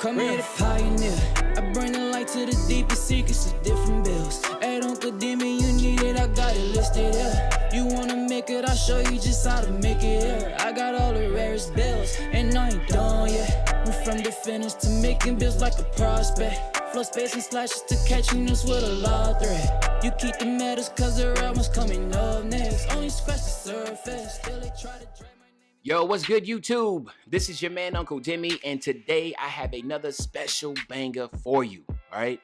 Come here the pioneer. I bring the light to the deepest secrets of different bills. Hey, don't condemn me, you need it, I got it listed here. You wanna make it, I'll show you just how to make it here. I got all the rarest bills, and I ain't done yet. Went from the finish to making bills like a prospect. Flow space and slashes to catching us with a lot of threat. You keep the medals cause the real one's coming up next. Only scratch the surface, still they try to drag my name. Yo, what's good, YouTube? This is your man, Uncle Demi, and today I have another special banger for you, all right?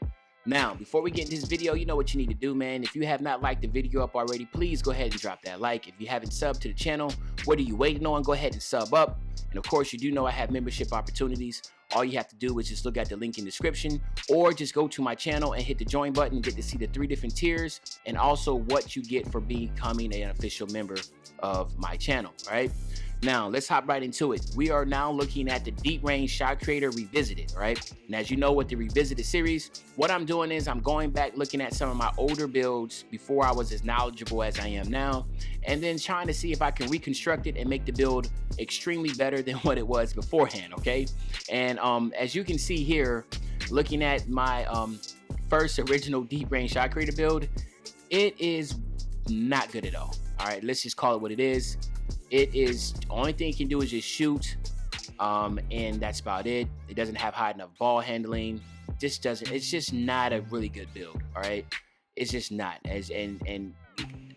Now, before we get into this video, you know what you need to do, man. If you have not liked the video up already, please go ahead and drop that like. If you haven't subbed to the channel, what are you waiting on? Go ahead and sub up. And of course, you do know I have membership opportunities. All you have to do is just look at the link in the description or just go to my channel and hit the join button and get to see the 3 different tiers and also what you get for becoming an official member of my channel, all right? Now, let's hop right into it. We are now looking at the Deep Range Shot Creator Revisited, right? And as you know, with the Revisited series, what I'm doing is I'm going back looking at some of my older builds before I was as knowledgeable as I am now, and then trying to see if I can reconstruct it and make the build extremely better than what it was beforehand, okay? And as you can see here, looking at my first original Deep Range Shot Creator build, it is not good at all. All right, let's just call it what it is. It is, the only thing it can do is just shoot, and that's about it. It doesn't have high enough ball handling. It's just not a really good build, all right? It's just not, and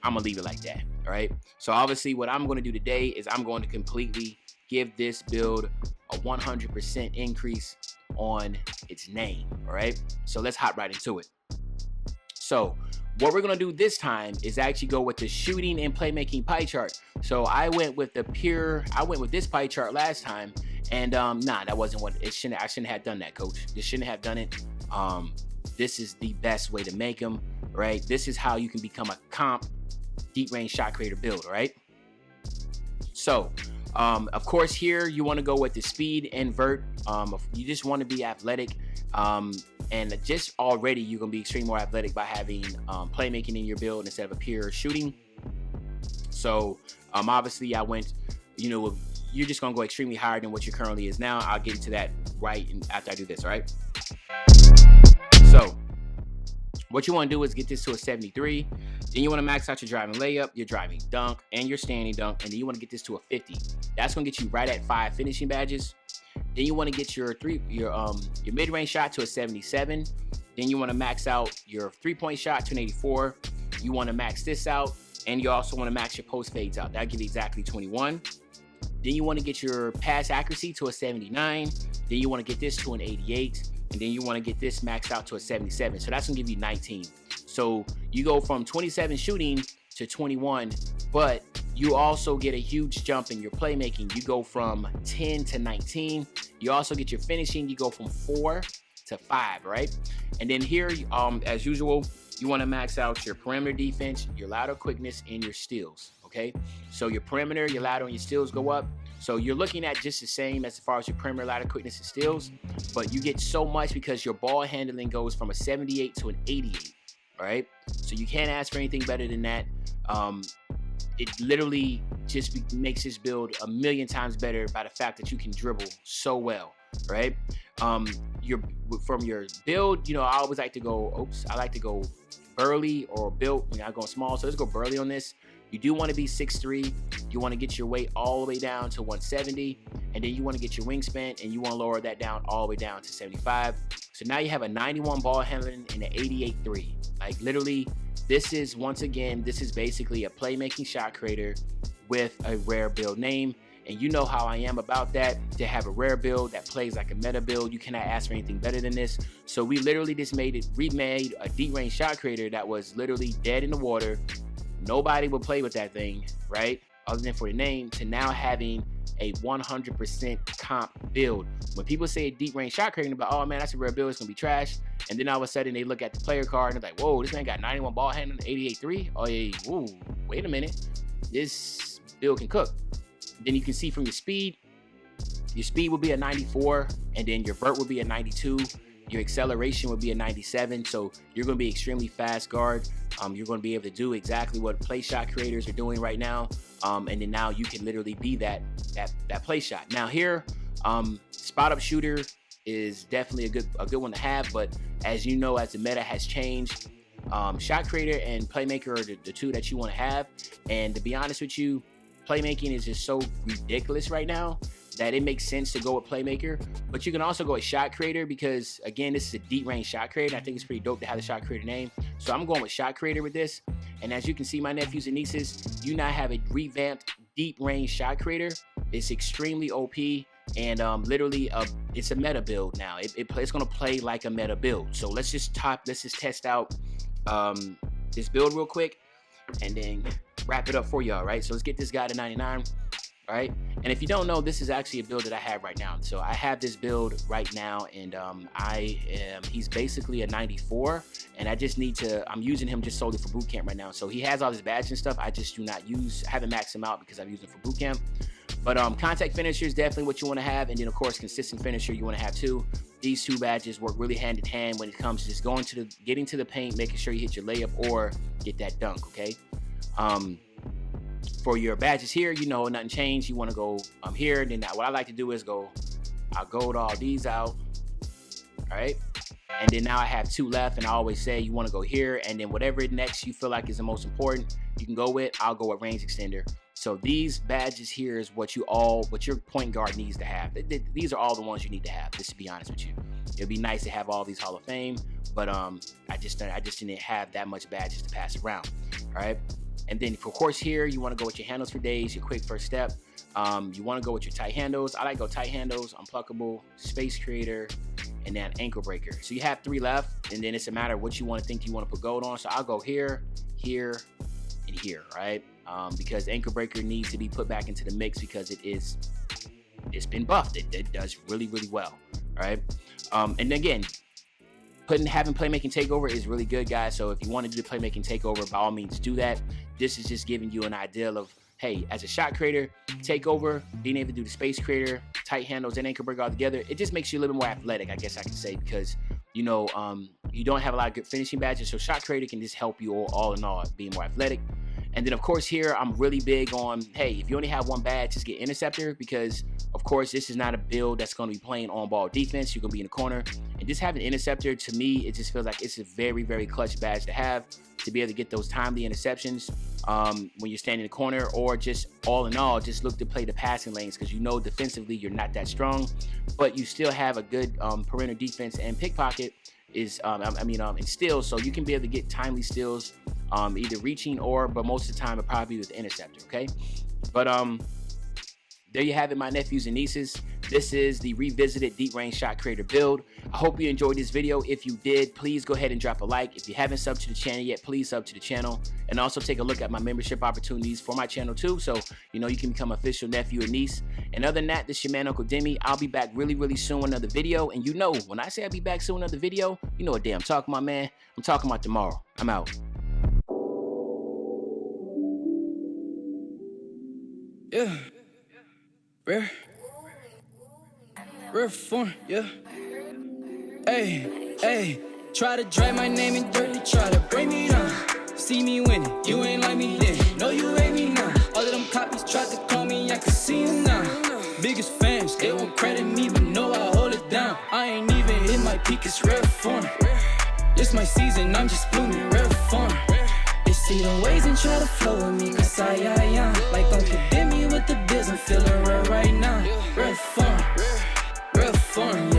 I'm gonna leave it like that, all right? So obviously what I'm gonna do today is I'm going to completely give this build a 100% increase on its name, all right? So let's hop right into it. So what we're gonna do this time is actually go with the shooting and playmaking pie chart. So I went with this pie chart last time, and nah, that wasn't what it shouldn't. I shouldn't have done that, coach. This shouldn't have done it. This is the best way to make them, right? This is how you can become a comp Deep Range Shot Creator build, right? So of course here you want to go with the speed and vert. You just want to be athletic. And just already you're gonna be extremely more athletic by having playmaking in your build instead of a pure shooting. So obviously I went, you know, you're just gonna go extremely higher than what you currently is now. I'll get into that right after I do this, all right? So what you want to do is get this to a 73. Then you want to max out your driving layup, your driving dunk, and your standing dunk, and then you want to get this to a 50. That's gonna get you right at 5 finishing badges. Then you want to get your mid-range shot to a 77. Then you want to max out your 3-point shot to an 84. You want to max this out, and you also want to max your post fades out. That'll give you exactly 21. Then you want to get your pass accuracy to a 79. Then you want to get this to an 88, and then you want to get this maxed out to a 77. So that's gonna give you 19. So you go from 27 shooting to 21, but you also get a huge jump in your playmaking. You go from 10 to 19. You also get your finishing. You go from 4 to 5, right? And then here, as usual, you want to max out your perimeter defense, your lateral quickness, and your steals, okay? So your perimeter, your lateral, and your steals go up. So you're looking at just the same as far as your perimeter, lateral quickness, and steals, but you get so much because your ball handling goes from a 78 to an 88, all right? So you can't ask for anything better than that. It literally just makes this build a million times better by the fact that you can dribble so well, right? From your build, you know, I always like to go, I like to go burly or built when I'm going small. So let's go burly on this. You do want to be 6'3". You want to get your weight all the way down to 170. And then you want to get your wingspan and you want to lower that down all the way down to 75. So now you have a 91 ball handling and an 88 3. Like literally, this is basically a playmaking shot creator with a rare build name. And you know how I am about that. To have a rare build that plays like a meta build, you cannot ask for anything better than this. So we literally just remade a Deep Range Shot Creator that was literally dead in the water. Nobody would play with that thing, right? Other than for the name, to now having a 100% comp build. When people say a Deep Range Shot Creator, they're like, oh man, that's a rare build, it's gonna be trash. And then all of a sudden they look at the player card and they're like, whoa, this man got 91 ball handling, 88 3. Oh yeah, whoa, wait a minute. This build can cook. Then you can see from your speed will be a 94, and then your vert will be a 92. Your acceleration would be a 97, so you're going to be extremely fast guard. You're going to be able to do exactly what play shot creators are doing right now, and then now you can literally be that play shot. Now here, spot up shooter, is definitely a good one to have. But as you know, as the meta has changed, shot creator and playmaker are the two that you want to have. And to be honest with you, playmaking is just so ridiculous right now that it makes sense to go with playmaker. But you can also go with shot creator because, again, this is a deep range shot creator. I think it's pretty dope to have the shot creator name. So I'm going with shot creator with this. And as you can see, my nephews and nieces, you now have a revamped deep range shot creator. It's extremely OP. And literally, it's a meta build now. It's gonna play like a meta build. So let's just test out this build real quick, and then wrap it up for y'all. Right. So let's get this guy to 99. All right. And if you don't know, this is actually a build that I have right now. So I have this build right now, and he's basically a 94, and I'm using him just solely for boot camp right now. So he has all his badges and stuff. I just I haven't maxed him out because I'm using him for boot camp. But contact finisher is definitely what you want to have, and then of course consistent finisher you want to have too. These two badges work really hand in hand when it comes to just getting to the paint, making sure you hit your layup or get that dunk. Okay. For your badges here, nothing changed. You want to go here. Then what I like to do is I'll gold all these out. All right. And then now I have two left, and I always say you want to go here, and then whatever next you feel like is the most important, you can go with. I'll go with range extender. So these badges here is what your point guard needs to have. These are all the ones you need to have, just to be honest with you. It'd be nice to have all these Hall of Fame, but I just didn't have that much badges to pass around. All right. And then, of course, here you want to go with your handles for days, your quick first step. You want to go with your tight handles. I like to go tight handles, unpluckable, space creator, and then ankle breaker. So you have 3 left, and then it's a matter of what you want to put gold on. So I'll go here, here, and here, right? Because ankle breaker needs to be put back into the mix because it's been buffed. It does really, really well, right? And again, having playmaking takeover is really good, guys. So if you want to do the playmaking takeover, by all means do that. This is just giving you an idea of, hey, as a shot creator, takeover, being able to do the space creator, tight handles, and ankle breaker all together, it just makes you a little bit more athletic, I guess I can say, because you don't have a lot of good finishing badges. So shot creator can just help you all in all being more athletic. And then, of course, here I'm really big on, hey, if you only have one badge, just get interceptor, because, of course, this is not a build that's going to be playing on-ball defense. You're going to be in the corner. And just having interceptor, to me, it just feels like it's a very, very clutch badge to have, to be able to get those timely interceptions when you're standing in the corner, or just all in all, just look to play the passing lanes, because defensively you're not that strong, but you still have a good perimeter defense, and pickpocket is, and steals, so you can be able to get timely steals, either reaching but most of the time it probably with the interceptor. Okay, but there you have it, my nephews and nieces. This is the revisited deep range shot creator build. I hope you enjoyed this video. If you did, please go ahead and drop a like. If you haven't subbed to the channel yet, please sub to the channel, and also take a look at my membership opportunities for my channel too, so you can become official nephew or niece. And other than that, this is your man Uncle Demi. I'll be back really, really soon with another video. And when I say I'll be back soon with another video, you know what day I'm talking about, man. I'm talking about tomorrow. I'm out. Yeah. Rare form, yeah. Hey, try to drag my name in dirt, they try to bring me down. See me winning, you ain't like me then, no you ain't me now. All of them copies tried to call me, I can see them now. Biggest fans, they won't credit me, but no, I hold it down. I ain't even hit my peak, it's rare form. It's my season, I'm just blooming, rare form. They see the ways and try to flow with me, cause I like Uncle Demi with the biz, I'm feeling rare right now. Rare form, yeah. Rare form,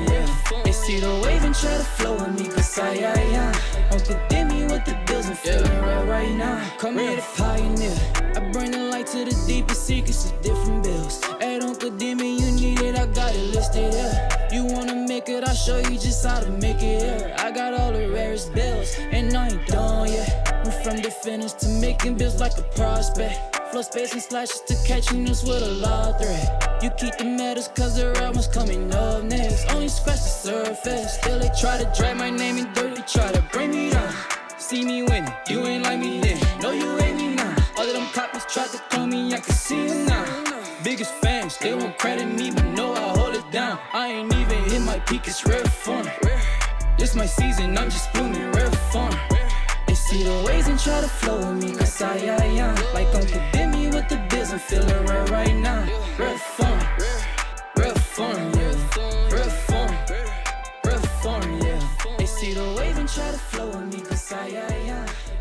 yeah. They see the wave and try to flow with me, cause I Uncle Demi with the bills, I'm feeling rare right now. Call me the pioneer, I bring the light to the deepest secrets of different bills. At Uncle Demi, you need it, I got it listed here. You wanna make it, I'll show you just how to make it here. I got all the rarest bills, and I ain't done yet. Went from defenders to making bills like a prospect. Flow space and slashes to catching us with a lot of threat. You keep the medals cause the real one's coming up next. Only scratch the surface, still they try to drag my name in dirt, they try to bring me down. See me winning, you ain't like me then, no you ain't me now. All of them copies tried to call me, I can see them now. Biggest fans, they won't credit me, but no, I hold it down. I ain't even hit my peak, it's rare form. It's my season, I'm just blooming, rare form. They see the ways and try to flow with me, cause I like Uncle Demi with the biz, I'm feeling rare right now. Rare form. wave and try to flow with me, cause I